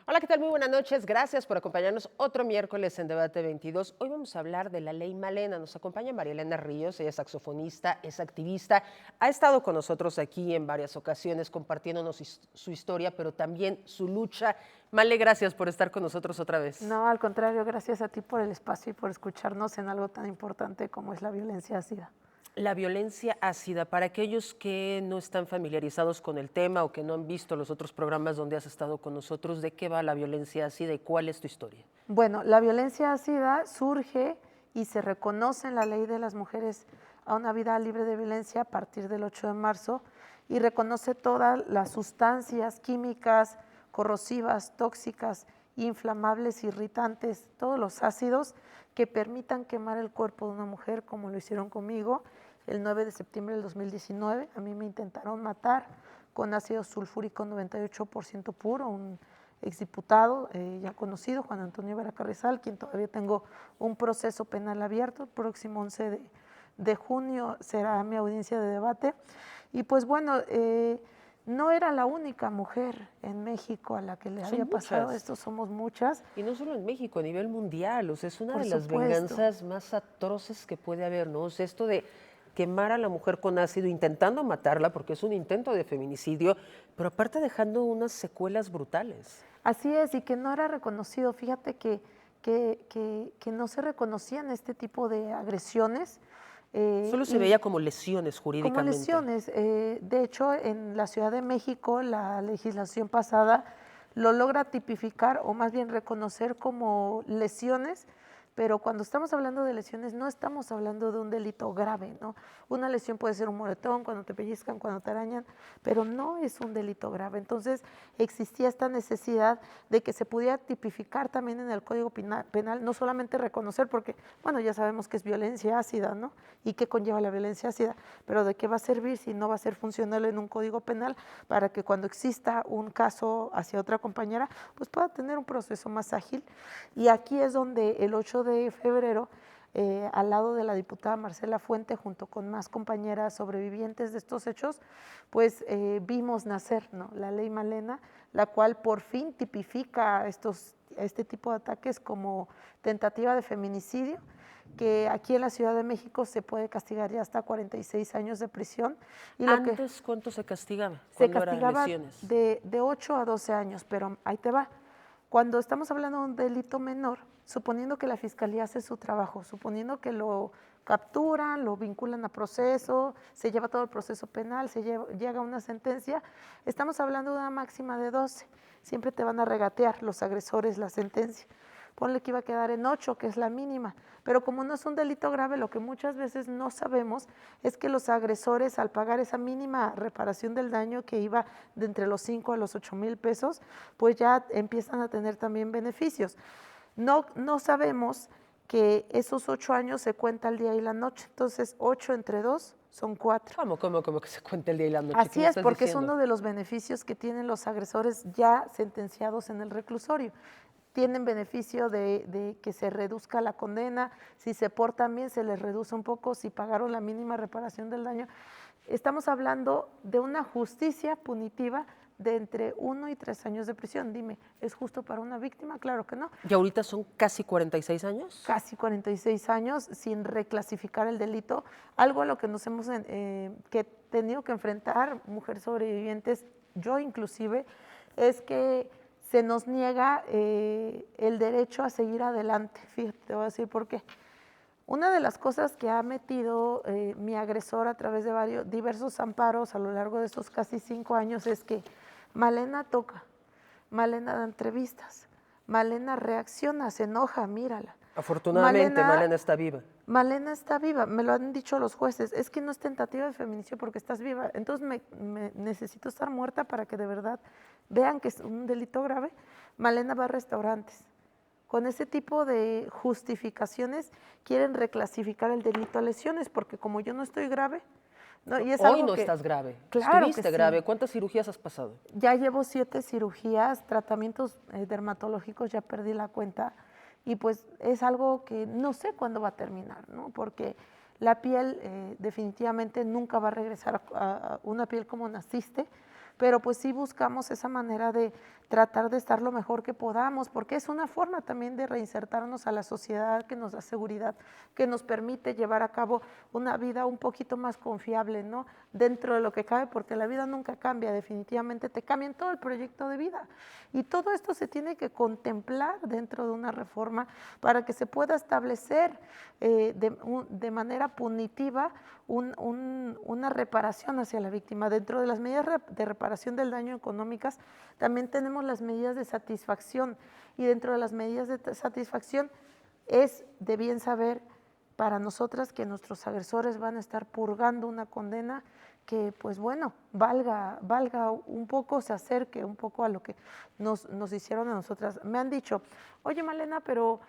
Hola, ¿qué tal? Muy buenas noches. Gracias por acompañarnos otro miércoles en Debate 22. Hoy vamos a hablar de la Ley Malena. Nos acompaña María Elena Ríos, ella es saxofonista, es activista, ha estado con nosotros aquí en varias ocasiones compartiéndonos su historia, pero también su lucha. Male, gracias por estar con nosotros otra vez. No, al contrario, gracias a ti por el espacio y por escucharnos en algo tan importante como es la violencia ácida. La violencia ácida, para aquellos que no están familiarizados con el tema o que no han visto los otros programas donde has estado con nosotros, ¿de qué va la violencia ácida y cuál es tu historia? Bueno, la violencia ácida surge y se reconoce en la ley de las mujeres a una vida libre de violencia a partir del 8 de marzo y reconoce todas las sustancias químicas, corrosivas, tóxicas, inflamables, irritantes, todos los ácidos que permitan quemar el cuerpo de una mujer como lo hicieron conmigo el 9 de septiembre del 2019. A mí me intentaron matar con ácido sulfúrico 98% puro, un exdiputado ya conocido, Juan Antonio Vera Carrizal, quien todavía tengo un proceso penal abierto. El próximo 11 de junio será mi audiencia de debate. Y pues bueno, no era la única mujer en México a la que le había pasado esto, somos muchas. Y no solo en México, a nivel mundial, o sea, es una Por de las supuesto. venganzas más atroces que puede haber, ¿no? O sea, esto de quemar a la mujer con ácido, intentando matarla, porque es un intento de feminicidio, pero aparte dejando unas secuelas brutales. Así es, y que no era reconocido. Fíjate que no se reconocían este tipo de agresiones. Solo se veía como lesiones Como jurídicamente. lesiones. De hecho, en la Ciudad de México, la legislación pasada lo logra tipificar o más bien reconocer como lesiones, pero cuando estamos hablando de lesiones no estamos hablando de un delito grave, ¿no? Una lesión puede ser un moretón, cuando te pellizcan, cuando te arañan, pero no es un delito grave. Entonces existía esta necesidad de que se pudiera tipificar también en el Código Penal, no solamente reconocer, porque bueno, ya sabemos que es violencia ácida, ¿no? Y qué conlleva la violencia ácida, pero de qué va a servir si no va a ser funcional en un Código Penal para que cuando exista un caso hacia otra compañera, pues pueda tener un proceso más ágil. Y aquí es donde el 8 de febrero, al lado de la diputada Marcela Fuente, junto con más compañeras sobrevivientes de estos hechos, pues vimos nacer, ¿no?, la Ley Malena, la cual por fin tipifica este tipo de ataques como tentativa de feminicidio, que aquí en la Ciudad de México se puede castigar ya hasta 46 años de prisión. Y lo ¿Antes cuánto se castigaba? se ¿Cuándo eran castigaba lesiones? de 8 a 12 años, pero ahí te va. Cuando estamos hablando de un delito menor, suponiendo que la fiscalía hace su trabajo, suponiendo que lo capturan, lo vinculan a proceso, se lleva todo el proceso penal, llega a una sentencia, estamos hablando de una máxima de 12. Siempre te van a regatear los agresores la sentencia. Ponle que iba a quedar en 8, que es la mínima. Pero como no es un delito grave, lo que muchas veces no sabemos es que los agresores, al pagar esa mínima reparación del daño que iba de entre los 5 a los 8,000 pesos, pues ya empiezan a tener también beneficios. No sabemos que esos 8 años se cuenta el día y la noche. Entonces, 8 entre 2 son 4. ¿Cómo que se cuenta el día y la noche? Así ¿Qué me es, estás porque es diciendo? uno de los beneficios que tienen los agresores ya sentenciados en el reclusorio. Tienen beneficio de que se reduzca la condena, si se portan bien se les reduce un poco, si pagaron la mínima reparación del daño. Estamos hablando de una justicia punitiva de entre 1 y 3 años de prisión. Dime, ¿es justo para una víctima? Claro que no. ¿Y ahorita son casi 46 años? Casi 46 años sin reclasificar el delito, algo a lo que nos hemos que tenido que enfrentar mujeres sobrevivientes, yo inclusive, es que se nos niega el derecho a seguir adelante. Fíjate, te voy a decir por qué. Una de las cosas que ha metido mi agresor a través de diversos amparos a lo largo de estos casi 5 años es que Malena toca, Malena da entrevistas, Malena reacciona, se enoja, mírala. Afortunadamente, Malena está viva. Malena está viva, me lo han dicho los jueces, es que no es tentativa de feminicidio porque estás viva, entonces me necesito estar muerta para que de verdad vean que es un delito grave. Malena va a restaurantes. Con ese tipo de justificaciones quieren reclasificar el delito a lesiones, porque como yo no estoy grave, no, y es Hoy algo no que, estás grave. claro Estuviste que sí. grave. ¿Cuántas cirugías has pasado? Ya llevo 7 cirugías, tratamientos dermatológicos, ya perdí la cuenta, y pues es algo que no sé cuándo va a terminar, ¿no? Porque la piel definitivamente nunca va a regresar a una piel como naciste, pero pues sí buscamos esa manera de tratar de estar lo mejor que podamos, porque es una forma también de reinsertarnos a la sociedad que nos da seguridad, que nos permite llevar a cabo una vida un poquito más confiable, ¿no? Dentro de lo que cabe, porque la vida nunca cambia, definitivamente te cambia en todo el proyecto de vida. Y todo esto se tiene que contemplar dentro de una reforma para que se pueda establecer de manera punitiva una reparación hacia la víctima. Dentro de las medidas de reparación del daño económicas, también tenemos las medidas de satisfacción, y dentro de las medidas de satisfacción es de bien saber para nosotras que nuestros agresores van a estar purgando una condena que, pues bueno, valga un poco, se acerque un poco a lo que nos hicieron a nosotras. Me han dicho, oye Malena, pero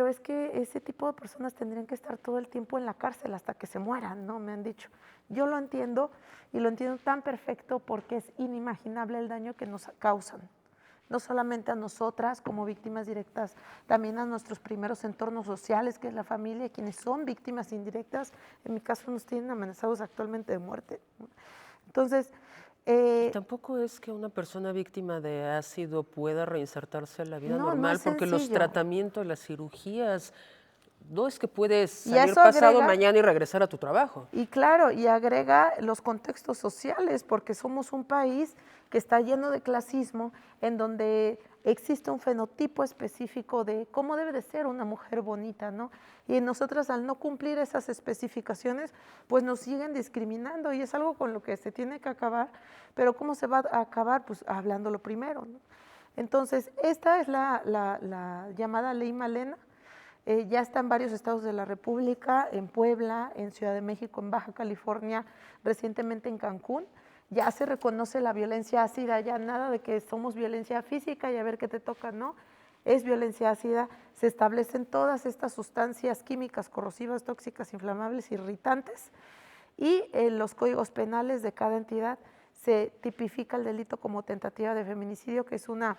es que ese tipo de personas tendrían que estar todo el tiempo en la cárcel hasta que se mueran, ¿no? Me han dicho. Yo lo entiendo, y lo entiendo tan perfecto, porque es inimaginable el daño que nos causan. No solamente a nosotras como víctimas directas, también a nuestros primeros entornos sociales, que es la familia, quienes son víctimas indirectas. En mi caso nos tienen amenazados actualmente de muerte. Entonces, Tampoco es que una persona víctima de ácido pueda reinsertarse a la vida no, no normal, es porque los sencillo. tratamientos, las cirugías, no es que puedes Y a salir eso pasado agrega, mañana y regresar a tu trabajo. y claro, y agrega los contextos sociales, porque somos un país que está lleno de clasismo, en donde existe un fenotipo específico de cómo debe de ser una mujer bonita, ¿no? Y nosotras, al no cumplir esas especificaciones, pues nos siguen discriminando, y es algo con lo que se tiene que acabar. Pero ¿cómo se va a acabar? Pues hablándolo primero, ¿no? Entonces, esta es la llamada Ley Malena. Ya está en varios estados de la República, en Puebla, en Ciudad de México, en Baja California, recientemente en Cancún. Ya se reconoce la violencia ácida, ya nada de que somos violencia física y a ver qué te toca, no. Es violencia ácida, se establecen todas estas sustancias químicas corrosivas, tóxicas, inflamables, irritantes, y en los códigos penales de cada entidad se tipifica el delito como tentativa de feminicidio, que es una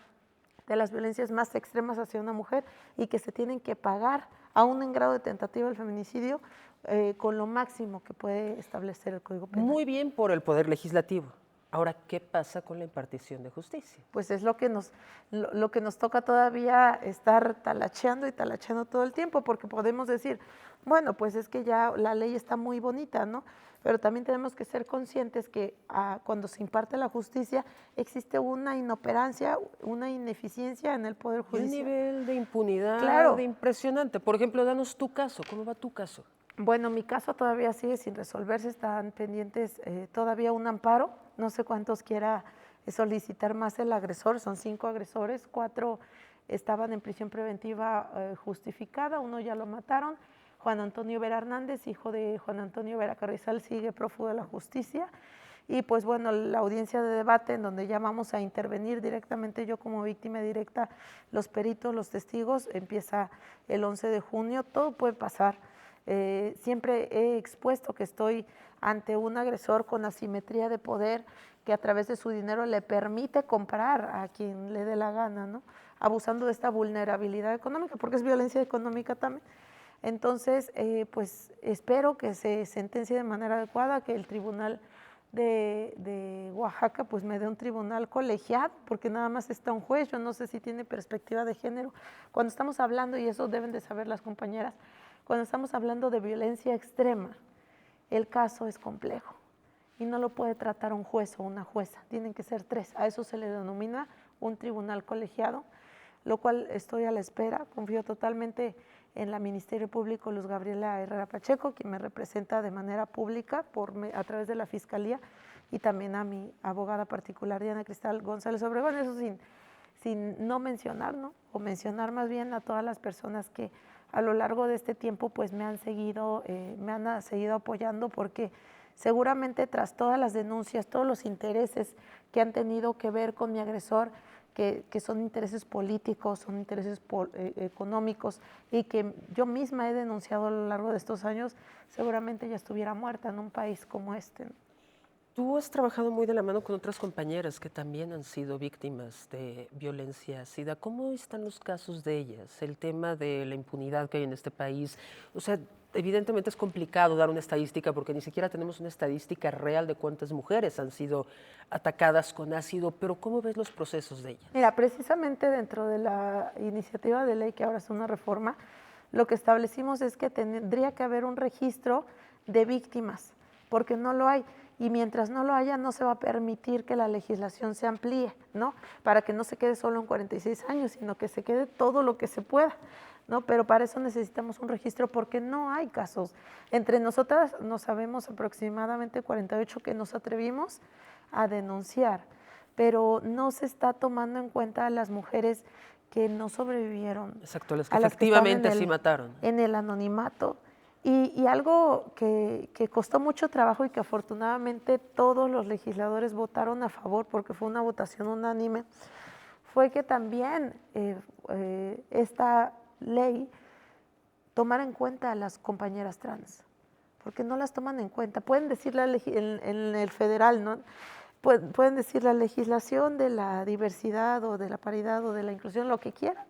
de las violencias más extremas hacia una mujer, y que se tienen que pagar, aún en grado de tentativa del feminicidio, con lo máximo que puede establecer el Código Penal. Muy bien por el Poder Legislativo. Ahora, ¿qué pasa con la impartición de justicia? Pues es lo que nos toca todavía estar talacheando y talacheando todo el tiempo, porque podemos decir, bueno, pues es que ya la ley está muy bonita, ¿no? Pero también tenemos que ser conscientes que cuando se imparte la justicia existe una inoperancia, una ineficiencia en el Poder Y un Judicial. nivel de impunidad Claro. impresionante. Por ejemplo, danos tu caso. ¿Cómo va tu caso? Bueno, mi caso todavía sigue sin resolverse, están pendientes todavía un amparo, no sé cuántos quiera solicitar más el agresor, son 5 agresores, 4 estaban en prisión preventiva justificada, uno ya lo mataron. Juan Antonio Vera Hernández, hijo de Juan Antonio Vera Carrizal, sigue prófugo de la justicia. Y pues bueno, la audiencia de debate en donde ya vamos a intervenir directamente yo como víctima directa, los peritos, los testigos, empieza el 11 de junio, todo puede pasar. Siempre he expuesto que estoy ante un agresor con asimetría de poder, que a través de su dinero le permite comprar a quien le dé la gana, ¿no? Abusando de esta vulnerabilidad económica, porque es violencia económica también. Entonces, pues espero que se sentencie de manera adecuada, que el tribunal de Oaxaca pues me dé un tribunal colegiado, porque nada más está un juez, yo no sé si tiene perspectiva de género. Cuando estamos hablando, y eso deben de saber las compañeras, cuando estamos hablando de violencia extrema, el caso es complejo y no lo puede tratar un juez o una jueza, tienen que ser 3, a eso se le denomina un tribunal colegiado, lo cual estoy a la espera, confío totalmente en la Ministerio Público Luz Gabriela Herrera Pacheco, quien me representa de manera pública a través de la Fiscalía, y también a mi abogada particular, Diana Cristal González Obregón, eso sin no mencionar, ¿no? O mencionar más bien a todas las personas que a lo largo de este tiempo pues me han seguido apoyando, porque seguramente tras todas las denuncias, todos los intereses que han tenido que ver con mi agresor, que son intereses políticos, son intereses económicos, y que yo misma he denunciado a lo largo de estos años, seguramente ya estuviera muerta en un país como este, ¿no? Tú has trabajado muy de la mano con otras compañeras que también han sido víctimas de violencia ¿Cómo están los casos de ellas? El tema de la impunidad que hay en este país. O sea, evidentemente es complicado dar una estadística porque ni siquiera tenemos una estadística real de cuántas mujeres han sido atacadas con ácido, pero ¿cómo ves los procesos de ellas? Mira, precisamente dentro de la iniciativa de ley que ahora es una reforma, lo que establecimos es que tendría que haber un registro de víctimas, porque no lo hay. Y mientras no lo haya, no se va a permitir que la legislación se amplíe, ¿no? Para que no se quede solo en 46 años, sino que se quede todo lo que se pueda, ¿no? Pero para eso necesitamos un registro porque no hay casos. Entre nosotras nos sabemos aproximadamente 48 que nos atrevimos a denunciar, pero no se está tomando en cuenta a las mujeres que no sobrevivieron. Exacto, las que efectivamente sí mataron. En el anonimato. Y algo que costó mucho trabajo y que afortunadamente todos los legisladores votaron a favor porque fue una votación unánime, fue que también esta ley tomara en cuenta a las compañeras trans, porque no las toman en cuenta. Pueden decir en el federal, ¿no? Pueden decir la legislación de la diversidad o de la paridad o de la inclusión, lo que quieran,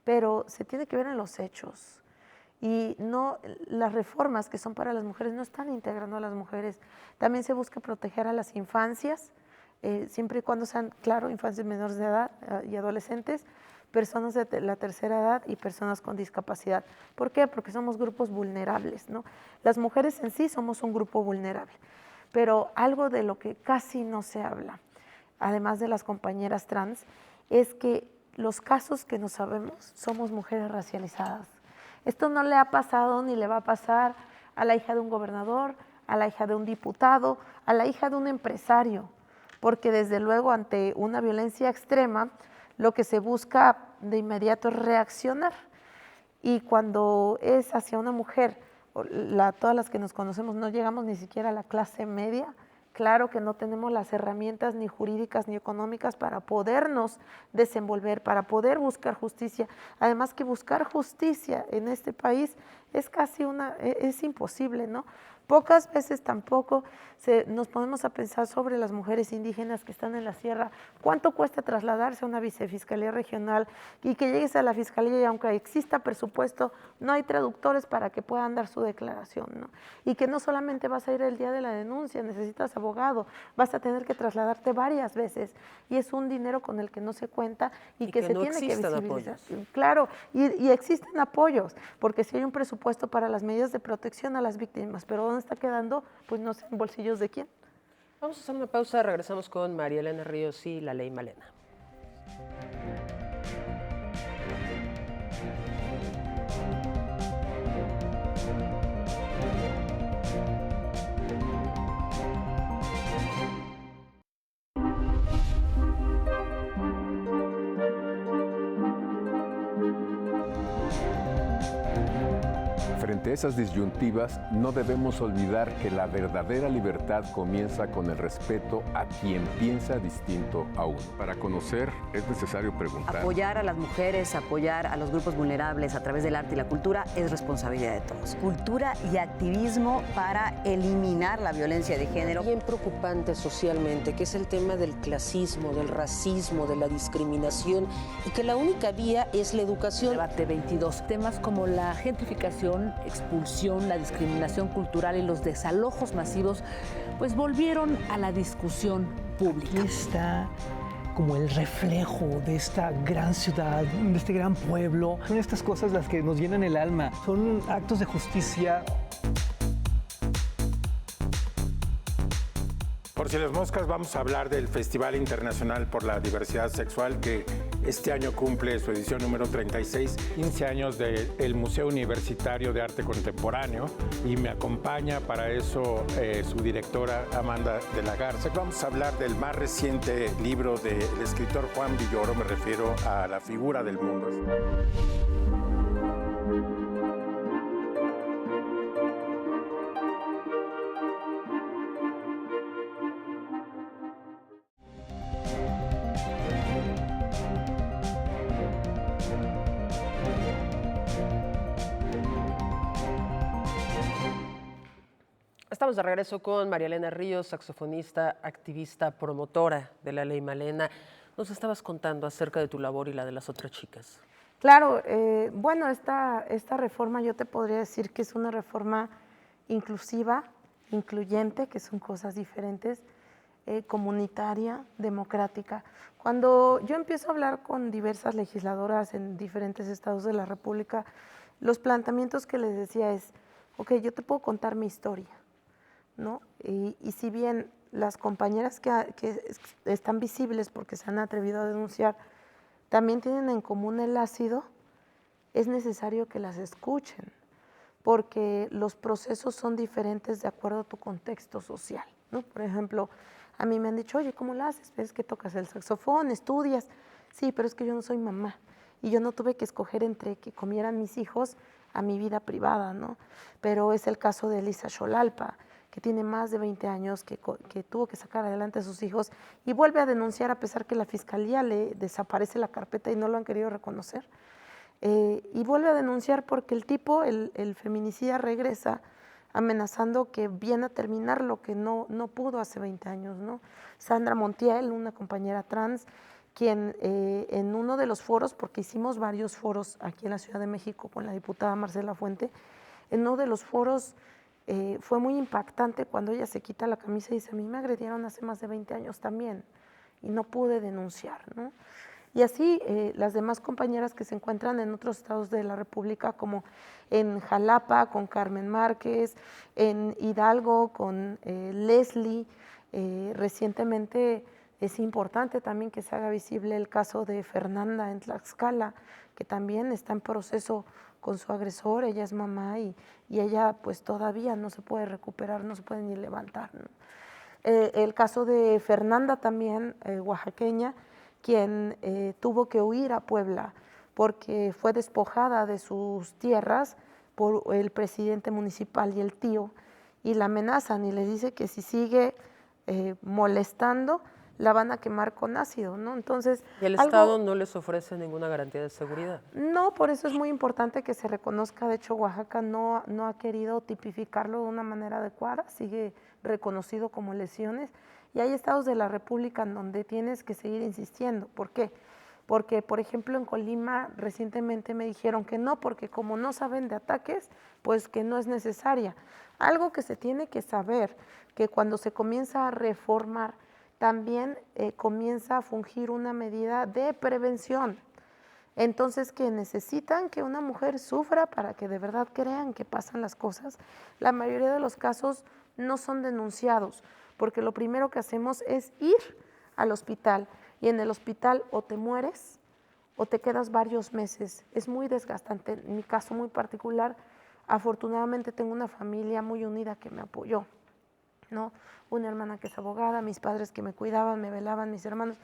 pero se tiene que ver en los hechos. Y no, las reformas que son para las mujeres no están integrando a las mujeres. También se busca proteger a las infancias, siempre y cuando sean, claro, infancias menores de edad y adolescentes, personas de la tercera edad y personas con discapacidad. ¿Por qué? Porque somos grupos vulnerables, ¿no? Las mujeres en sí somos un grupo vulnerable, pero algo de lo que casi no se habla, además de las compañeras trans, es que los casos que no sabemos somos mujeres racializadas. Esto no le ha pasado ni le va a pasar a la hija de un gobernador, a la hija de un diputado, a la hija de un empresario, porque desde luego ante una violencia extrema lo que se busca de inmediato es reaccionar. Y cuando es hacia una mujer, todas las que nos conocemos no llegamos ni siquiera a la clase media, claro que no tenemos las herramientas ni jurídicas ni económicas para podernos desenvolver, para poder buscar justicia. Además que buscar justicia en este país es es imposible, ¿no? Pocas veces tampoco nos ponemos a pensar sobre las mujeres indígenas que están en la sierra, cuánto cuesta trasladarse a una vicefiscalía regional y que llegues a la fiscalía y aunque exista presupuesto, no hay traductores para que puedan dar su declaración, ¿no? Y que no solamente vas a ir el día de la denuncia, necesitas abogado, vas a tener que trasladarte varias veces y es un dinero con el que no se cuenta y que se no tiene que visibilizar. Apoyos. Claro, y existen apoyos, porque si hay un presupuesto para las medidas de protección a las víctimas, pero ¿dónde está quedando? Pues no sé, en bolsillos de quién. Vamos a hacer una pausa, regresamos con María Elena Ríos y la Ley Malena. Frente a esas disyuntivas, no debemos olvidar que la verdadera libertad comienza con el respeto a quien piensa distinto a uno. Para conocer es necesario preguntar. Apoyar a las mujeres, apoyar a los grupos vulnerables a través del arte y la cultura es responsabilidad de todos. Cultura y activismo para eliminar la violencia de género. Bien preocupante socialmente, que es el tema del clasismo, del racismo, de la discriminación y que la única vía es la educación. Debate 22. Temas como la gentrificación, expulsión, la discriminación cultural y los desalojos masivos, pues volvieron a la discusión pública. Aquí está como el reflejo de esta gran ciudad, de este gran pueblo. Son estas cosas las que nos llenan el alma. Son actos de justicia. Por si las moscas, vamos a hablar del Festival Internacional por la Diversidad Sexual que este año cumple su edición número 36, 15 años del Museo Universitario de Arte Contemporáneo y me acompaña para eso su directora Amanda de la Garza. Vamos a hablar del más reciente libro del escritor Juan Villoro, me refiero a La figura del mundo. Estamos de regreso con María Elena Ríos, saxofonista, activista, promotora de la Ley Malena. Nos estabas contando acerca de tu labor y la de las otras chicas. Claro, bueno, esta reforma yo te podría decir que es una reforma inclusiva, incluyente, que son cosas diferentes, comunitaria, democrática. Cuando yo empiezo a hablar con diversas legisladoras en diferentes estados de la República, los planteamientos que les decía es, ok, yo te puedo contar mi historia, ¿no? Y si bien las compañeras que están visibles porque se han atrevido a denunciar, también tienen en común el ácido, es necesario que las escuchen, porque los procesos son diferentes de acuerdo a tu contexto social, ¿no? Por ejemplo, a mí me han dicho, oye, ¿cómo lo haces? ¿Ves que tocas el saxofón, estudias? Sí, pero es que yo no soy mamá y yo no tuve que escoger entre que comieran mis hijos a mi vida privada, ¿no? Pero es el caso de Elisa Xolalpa, que tiene más de 20 años, que tuvo que sacar adelante a sus hijos y vuelve a denunciar a pesar que la fiscalía le desaparece la carpeta y no lo han querido reconocer. Y vuelve a denunciar porque el tipo, el feminicida, regresa amenazando que viene a terminar lo que no pudo hace 20 años, ¿no? Sandra Montiel, una compañera trans, quien en uno de los foros, porque hicimos varios foros aquí en la Ciudad de México con la diputada Marcela Fuente, en uno de los foros fue muy impactante cuando ella se quita la camisa y dice, a mí me agredieron hace más de 20 años también y no pude denunciar, ¿no? Y así las demás compañeras que se encuentran en otros estados de la República, como en Jalapa con Carmen Márquez, en Hidalgo con Leslie, recientemente es importante también que se haga visible el caso de Fernanda en Tlaxcala, que también está en proceso con su agresor, ella es mamá y ella pues todavía no se puede recuperar, no se puede ni levantar, ¿no? El caso de Fernanda también, oaxaqueña, quien tuvo que huir a Puebla porque fue despojada de sus tierras por el presidente municipal y el tío, y la amenazan y le dice que si sigue molestando, la van a quemar con ácido, ¿no? Entonces, ¿Y el Estado no les ofrece ninguna garantía de seguridad? No, por eso es muy importante que se reconozca. De hecho, Oaxaca no ha querido tipificarlo de una manera adecuada, sigue reconocido como lesiones, y hay estados de la República en donde tienes que seguir insistiendo. ¿Por qué? Porque, por ejemplo, en Colima recientemente me dijeron que no, porque como no saben de ataques, pues que no es necesaria. Algo que se tiene que saber, que cuando se comienza a reformar, también comienza a fungir una medida de prevención. Entonces, que necesitan que una mujer sufra para que de verdad crean que pasan las cosas. La mayoría de los casos no son denunciados, porque lo primero que hacemos es ir al hospital, y en el hospital o te mueres o te quedas varios meses. Es muy desgastante. En mi caso muy particular, afortunadamente tengo una familia muy unida que me apoyó, ¿no? Una hermana que es abogada, mis padres que me cuidaban, me velaban, mis hermanos.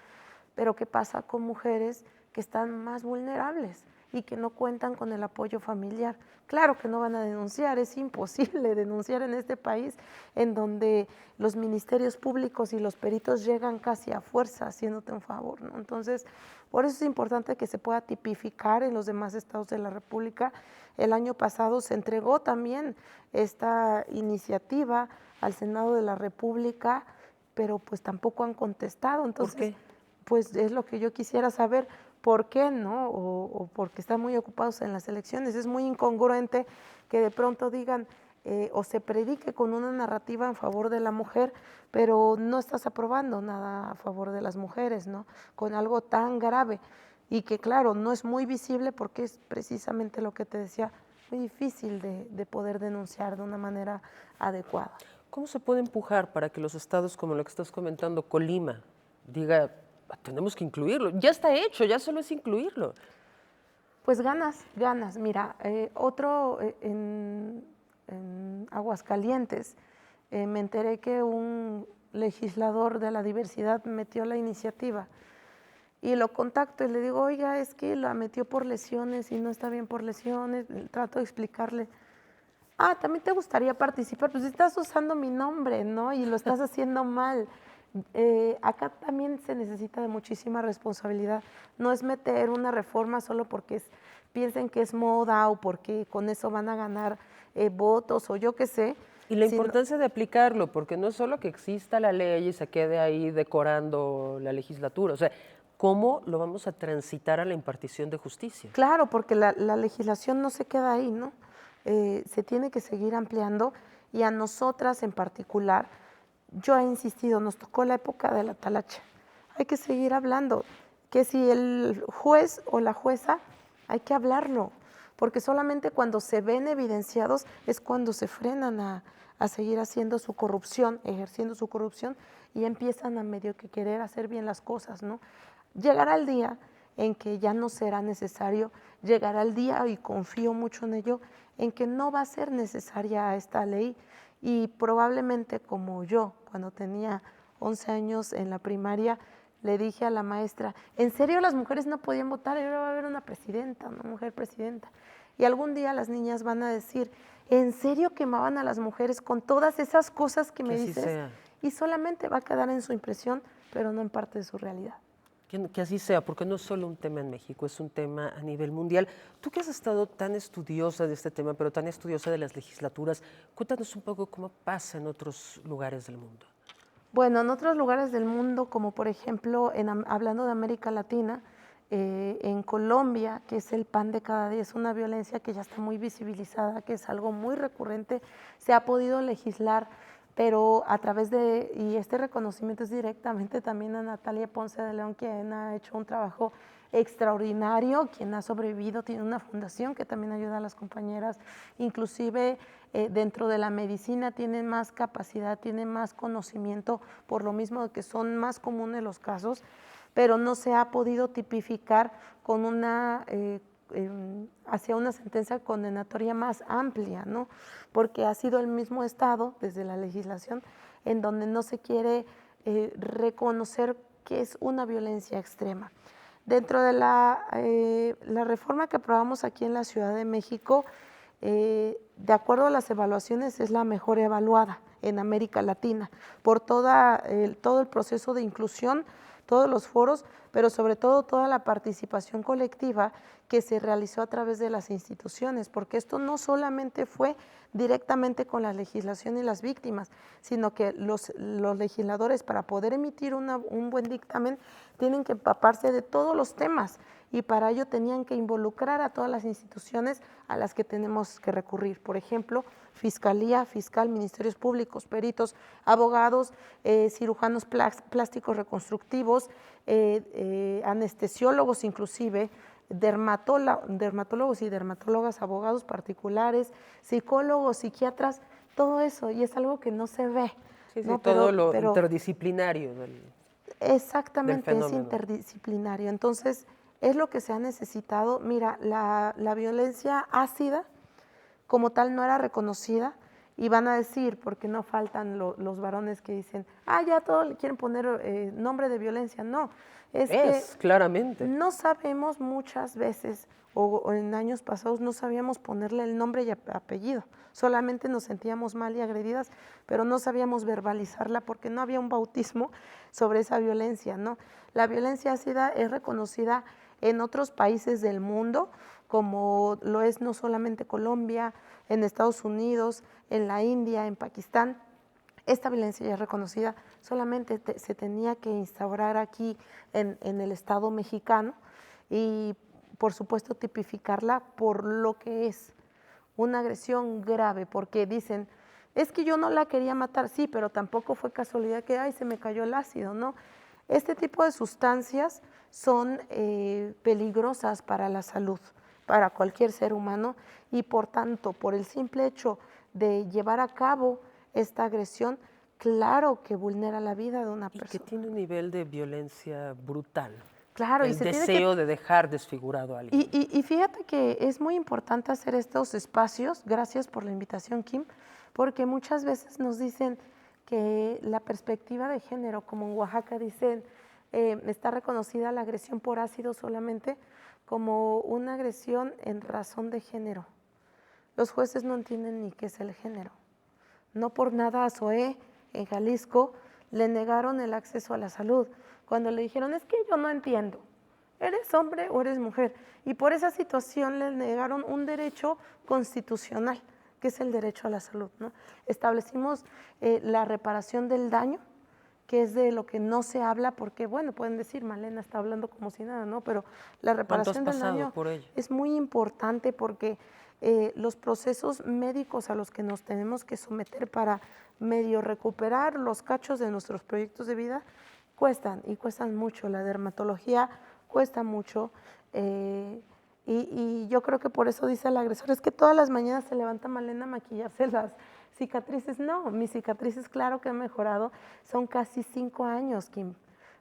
Pero ¿qué pasa con mujeres que están más vulnerables y que no cuentan con el apoyo familiar? Claro que no van a denunciar, es imposible denunciar en este país en donde los ministerios públicos y los peritos llegan casi a fuerza haciéndote un favor, ¿no? Entonces, por eso es importante que se pueda tipificar en los demás estados de la República. El año pasado se entregó también esta iniciativa al Senado de la República, pero pues tampoco han contestado. Entonces, ¿por qué? Pues es lo que yo quisiera saber, ¿por qué no? O porque están muy ocupados en las elecciones. Es muy incongruente que de pronto digan o se predique con una narrativa en favor de la mujer, pero no estás aprobando nada a favor de las mujeres, ¿no? Con algo tan grave y que claro, no es muy visible porque es precisamente lo que te decía, muy difícil de poder denunciar de una manera adecuada. ¿Cómo se puede empujar para que los estados, como lo que estás comentando, Colima, diga, tenemos que incluirlo? Ya está hecho, ya solo es incluirlo. Pues ganas. Mira, en Aguascalientes me enteré que un legislador de la diversidad metió la iniciativa y lo contacto y le digo, oiga, es que la metió por lesiones y no está bien por lesiones. Trato de explicarle. ¿También te gustaría participar? Pues estás usando mi nombre, ¿no? Y lo estás haciendo mal. Acá también se necesita de muchísima responsabilidad. No es meter una reforma solo porque piensen que es moda o porque con eso van a ganar votos o yo qué sé. Y la importancia de aplicarlo, porque no es solo que exista la ley y se quede ahí decorando la legislatura. O sea, cómo lo vamos a transitar a la impartición de justicia. Claro, porque la legislación no se queda ahí, ¿no? Se tiene que seguir ampliando y a nosotras en particular, yo he insistido, nos tocó la época de la talacha. Hay que seguir hablando, que si el juez o la jueza, hay que hablarlo, porque solamente cuando se ven evidenciados es cuando se frenan a seguir haciendo su corrupción, ejerciendo su corrupción, y empiezan a medio que querer hacer bien las cosas, ¿no? Llegará el día en que ya no será necesario, llegará el día, y confío mucho en ello, en que no va a ser necesaria esta ley, y probablemente como yo, cuando tenía 11 años en la primaria, le dije a la maestra, ¿en serio las mujeres no podían votar? Ahora va a haber una presidenta, una mujer presidenta. Y algún día las niñas van a decir, ¿en serio quemaban a las mujeres con todas esas cosas que me dices? Sea. Y solamente va a quedar en su impresión, pero no en parte de su realidad. Que así sea, porque no es solo un tema en México, es un tema a nivel mundial. Tú que has estado tan estudiosa de este tema, pero tan estudiosa de las legislaturas, cuéntanos un poco cómo pasa en otros lugares del mundo. Bueno, en otros lugares del mundo, como por ejemplo, hablando de América Latina, en Colombia, que es el pan de cada día, es una violencia que ya está muy visibilizada, que es algo muy recurrente, se ha podido legislar, pero a través de, y este reconocimiento es directamente también a Natalia Ponce de León, quien ha hecho un trabajo extraordinario, quien ha sobrevivido, tiene una fundación que también ayuda a las compañeras, inclusive dentro de la medicina tienen más capacidad, tienen más conocimiento, por lo mismo de que son más comunes los casos, pero no se ha podido tipificar con una hacia una sentencia condenatoria más amplia, ¿no? Porque ha sido el mismo Estado, desde la legislación, en donde no se quiere reconocer que es una violencia extrema. Dentro de la reforma que aprobamos aquí en la Ciudad de México, de acuerdo a las evaluaciones, es la mejor evaluada en América Latina por todo el proceso de inclusión, todos los foros, pero sobre todo toda la participación colectiva que se realizó a través de las instituciones, porque esto no solamente fue directamente con la legislación y las víctimas, sino que los legisladores, para poder emitir un buen dictamen, tienen que empaparse de todos los temas, y para ello tenían que involucrar a todas las instituciones a las que tenemos que recurrir. Por ejemplo, Fiscalía, Fiscal, Ministerios Públicos, peritos, abogados, cirujanos plásticos reconstructivos, anestesiólogos inclusive, dermatólogos y dermatólogas, abogados particulares, psicólogos, psiquiatras, todo eso, y es algo que no se ve. Sí, sí, ¿no? todo lo interdisciplinario Exactamente, del es interdisciplinario. Entonces, es lo que se ha necesitado. Mira, la violencia ácida como tal no era reconocida, y van a decir, porque no faltan los varones que dicen, ya todos le quieren poner nombre de violencia. No, es que claramente. no sabemos muchas veces, o en años pasados no sabíamos ponerle el nombre y apellido, solamente nos sentíamos mal y agredidas, pero no sabíamos verbalizarla porque no había un bautismo sobre esa violencia, ¿no? La violencia ácida es reconocida en otros países del mundo, como lo es no solamente Colombia, en Estados Unidos, en la India, en Pakistán. Esta violencia ya es reconocida, solamente se tenía que instaurar aquí en el Estado mexicano, y por supuesto tipificarla por lo que es una agresión grave, porque dicen, es que yo no la quería matar, sí, pero tampoco fue casualidad que, se me cayó el ácido, ¿no? Este tipo de sustancias son peligrosas para la salud, para cualquier ser humano, y por tanto, por el simple hecho de llevar a cabo esta agresión, claro que vulnera la vida de una persona. Y que tiene un nivel de violencia brutal. Claro, el deseo de dejar desfigurado a alguien. Y fíjate que es muy importante hacer estos espacios, gracias por la invitación, Kim, porque muchas veces nos dicen que la perspectiva de género, como en Oaxaca dicen, está reconocida la agresión por ácido solamente como una agresión en razón de género. Los jueces no entienden ni qué es el género. No por nada a Zoé, en Jalisco, le negaron el acceso a la salud, cuando le dijeron, es que yo no entiendo, ¿eres hombre o eres mujer? Y por esa situación le negaron un derecho constitucional, que es el derecho a la salud, ¿no? Establecimos la reparación del daño, que es de lo que no se habla, porque bueno, pueden decir, Malena está hablando como si nada, ¿no? Pero la reparación del daño por ello? es muy importante porque los procesos médicos a los que nos tenemos que someter para medio recuperar los cachos de nuestros proyectos de vida cuestan y cuestan mucho. La dermatología cuesta mucho y yo creo que por eso dice el agresor, es que todas las mañanas se levanta Malena a maquillarse las cicatrices. No, mis cicatrices claro que han mejorado, son casi 5 años, Kim.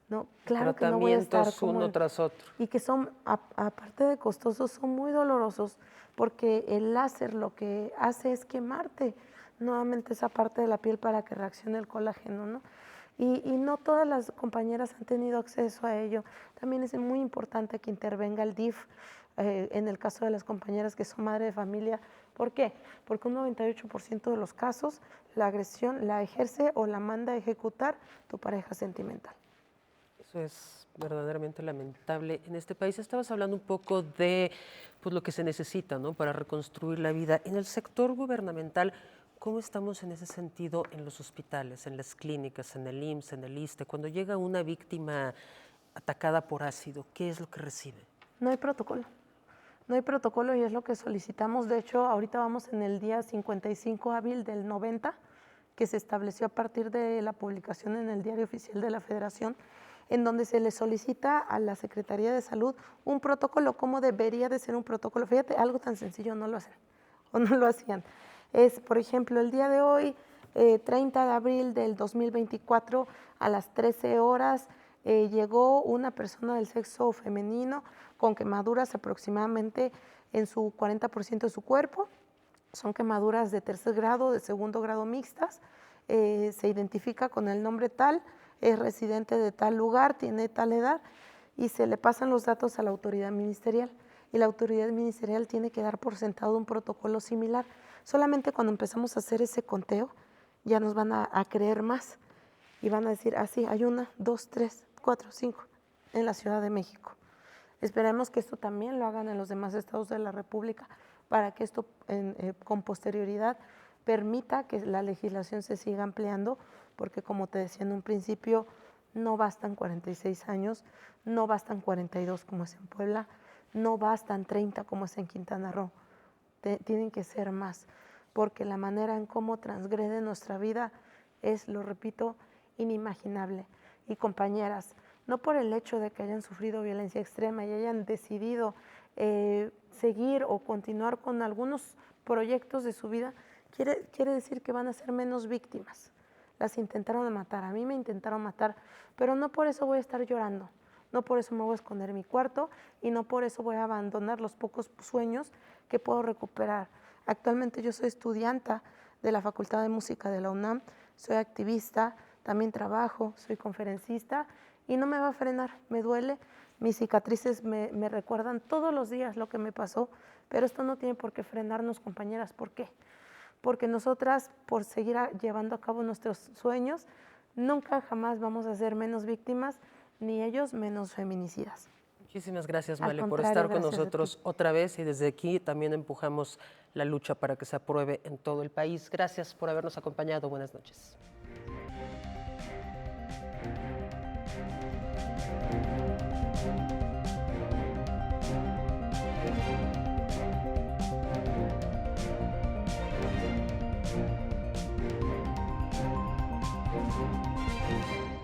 No, claro que no voy a estar como uno tras otro. y que son, aparte de costosos, son muy dolorosos porque el láser lo que hace es quemarte nuevamente esa parte de la piel para que reaccione el colágeno, ¿no? Y no todas las compañeras han tenido acceso a ello. También es muy importante que intervenga el DIF en el caso de las compañeras que son madre de familia. ¿Por qué? Porque un 98% de los casos la agresión la ejerce o la manda a ejecutar tu pareja sentimental. Eso es verdaderamente lamentable en este país. Estabas hablando un poco de pues, lo que se necesita, ¿no?, para reconstruir la vida. En el sector gubernamental, ¿cómo estamos en ese sentido en los hospitales, en las clínicas, en el IMSS, en el ISSSTE? Cuando llega una víctima atacada por ácido, ¿qué es lo que recibe? No hay protocolo. No hay protocolo y es lo que solicitamos. De hecho, ahorita vamos en el día 55 hábil del 90, que se estableció a partir de la publicación en el Diario Oficial de la Federación, en donde se le solicita a la Secretaría de Salud un protocolo, como debería de ser un protocolo. Fíjate, algo tan sencillo no lo hacen o no lo hacían. Es, por ejemplo, el día de hoy, 30 de abril del 2024, a las 13 horas, llegó una persona del sexo femenino con quemaduras aproximadamente en su 40% de su cuerpo. Son quemaduras de tercer grado, de segundo grado mixtas. Se identifica con el nombre tal, es residente de tal lugar, tiene tal edad y se le pasan los datos a la autoridad ministerial. Y la autoridad ministerial tiene que dar por sentado un protocolo similar. Solamente cuando empezamos a hacer ese conteo ya nos van a creer más y van a decir, así, hay 1, 2, 3, 4, 5 en la Ciudad de México. Esperemos que esto también lo hagan en los demás estados de la República para que esto con posterioridad permita que la legislación se siga ampliando, porque como te decía en un principio, no bastan 46 años, no bastan 42 como es en Puebla, no bastan 30 como es en Quintana Roo, tienen que ser más, porque la manera en cómo transgrede nuestra vida es, lo repito, inimaginable. Y compañeras, no por el hecho de que hayan sufrido violencia extrema y hayan decidido seguir o continuar con algunos proyectos de su vida, quiere decir que van a ser menos víctimas. Las intentaron matar, a mí me intentaron matar, pero no por eso voy a estar llorando, no por eso me voy a esconder en mi cuarto y no por eso voy a abandonar los pocos sueños que puedo recuperar. Actualmente yo soy estudianta de la Facultad de Música de la UNAM, soy activista, también trabajo, soy conferencista y no me va a frenar, me duele, mis cicatrices me recuerdan todos los días lo que me pasó, pero esto no tiene por qué frenarnos, compañeras. ¿Por qué? Porque nosotras, por seguir llevando a cabo nuestros sueños, nunca jamás vamos a ser menos víctimas, ni ellos menos feminicidas. Muchísimas gracias, Al Male, por contrario, estar con gracias a nosotros otra vez y desde aquí también empujamos la lucha para que se apruebe en todo el país. Gracias por habernos acompañado. Buenas noches.